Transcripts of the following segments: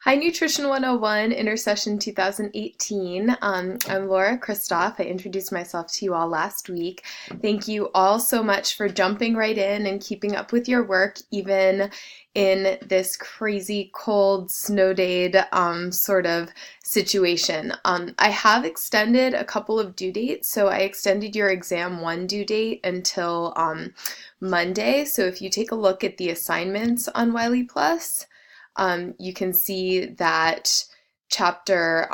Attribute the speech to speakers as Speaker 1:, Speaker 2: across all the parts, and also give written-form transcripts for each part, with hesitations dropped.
Speaker 1: Hi, Nutrition 101, Intersession 2018. I'm Laura Christoph. I introduced myself to you all last week. Thank you all so much for jumping right in and keeping up with your work, even in this crazy, cold, snow-dayed sort of situation. I have extended a couple of due dates, so I extended your exam 1 due date until Monday. So if you take a look at the assignments on Wiley Plus, you can see that chapter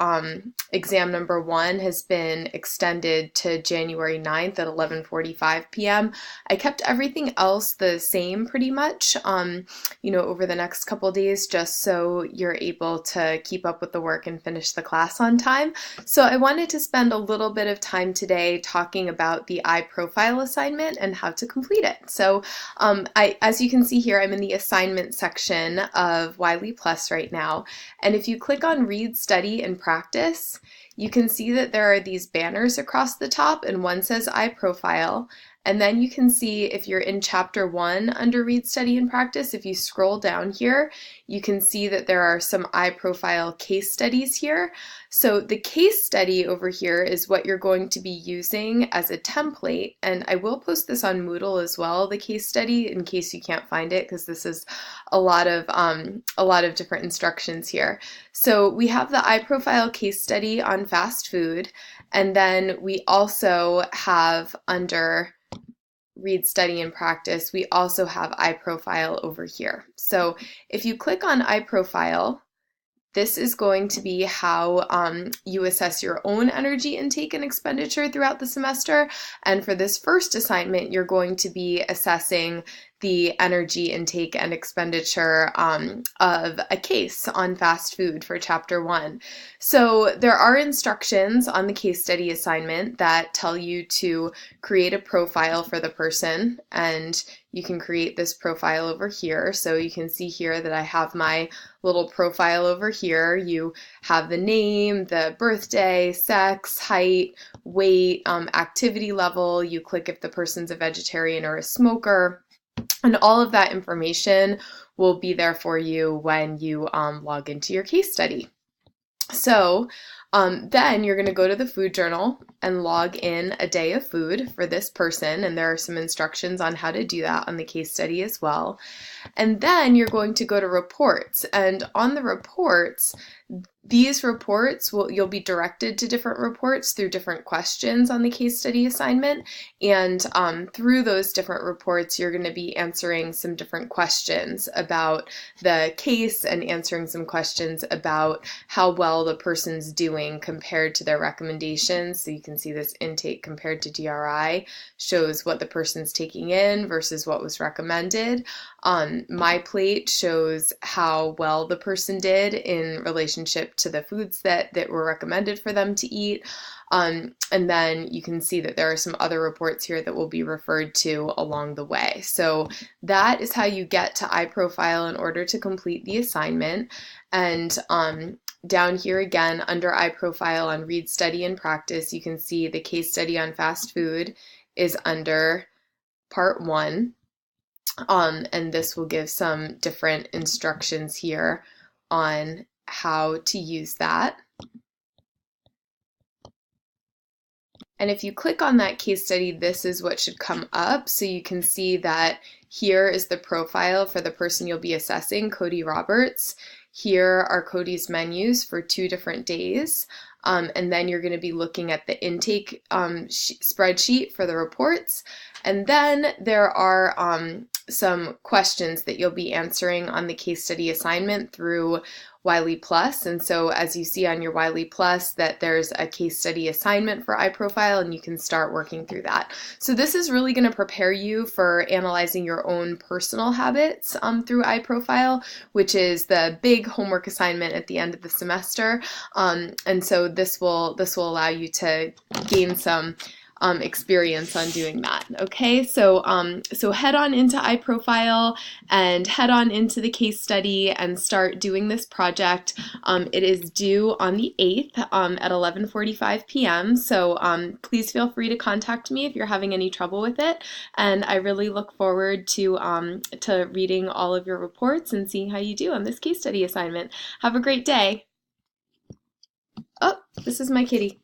Speaker 1: exam number 1 has been extended to January 9th at 11:45 p.m. I kept everything else the same pretty much, over the next couple days, just so you're able to keep up with the work and finish the class on time. So I wanted to spend a little bit of time today talking about the iProfile assignment and how to complete it. So as you can see here, I'm in the assignment section of Wiley Plus right now. And if you click on Read, Study, and Practice, you can see that there are these banners across the top, and one says iProfile. And then you can see if you're in Chapter 1 under Read, Study, and Practice, if you scroll down here, you can see that there are some iProfile case studies here. So the case study over here is what you're going to be using as a template, and I will post this on Moodle as well, the case study, in case you can't find it, because this is a lot of different instructions here. So we have the iProfile case study on fast food, and then we also have under Read, Study, and Practice, we also have iProfile over here. So if you click on iProfile, this is going to be how you assess your own energy intake and expenditure throughout the semester. And for this first assignment, you're going to be assessing the energy intake and expenditure of a case on fast food for Chapter 1. So there are instructions on the case study assignment that tell you to create a profile for the person, and you can create this profile over here. So you can see here that I have my little profile over here. You have the name, the birthday, sex, height, weight, activity level. You click if the person's a vegetarian or a smoker. And all of that information will be there for you when you log into your case study. So then you're going to go to the food journal and log in a day of food for this person, and there are some instructions on how to do that on the case study as well. And then you're going to go to reports, and on the reports, these reports you'll be directed to different reports through different questions on the case study assignment, and through those different reports you're going to be answering some different questions about the case and answering some questions about how well the person's doing compared to their recommendations. So you can see this intake compared to DRI shows what the person's taking in versus what was recommended. My plate shows how well the person did in relationship to the foods that were recommended for them to eat. And then you can see that there are some other reports here that will be referred to along the way. So that is how you get to iProfile in order to complete the assignment. And down here again, under iProfile on Read, Study, and Practice, you can see the case study on fast food is under Part 1. And this will give some different instructions here on how to use that. And if you click on that case study, this is what should come up. So you can see that here is the profile for the person you'll be assessing, Cody Roberts. Here are Cody's menus for 2 different days. And then you're going to be looking at the intake spreadsheet for the reports. And then there are some questions that you'll be answering on the case study assignment through Wiley Plus. And so as you see on your Wiley Plus that there's a case study assignment for iProfile, and you can start working through that. So this is really going to prepare you for analyzing your own personal habits through iProfile, which is the big homework assignment at the end of the semester. And so this will allow you to gain some experience on doing that. Okay, so head on into iProfile and head on into the case study and start doing this project. It is due on the 8th at 11:45 p.m. So please feel free to contact me if you're having any trouble with it. And I really look forward to reading all of your reports and seeing how you do on this case study assignment. Have a great day. Oh, this is my kitty.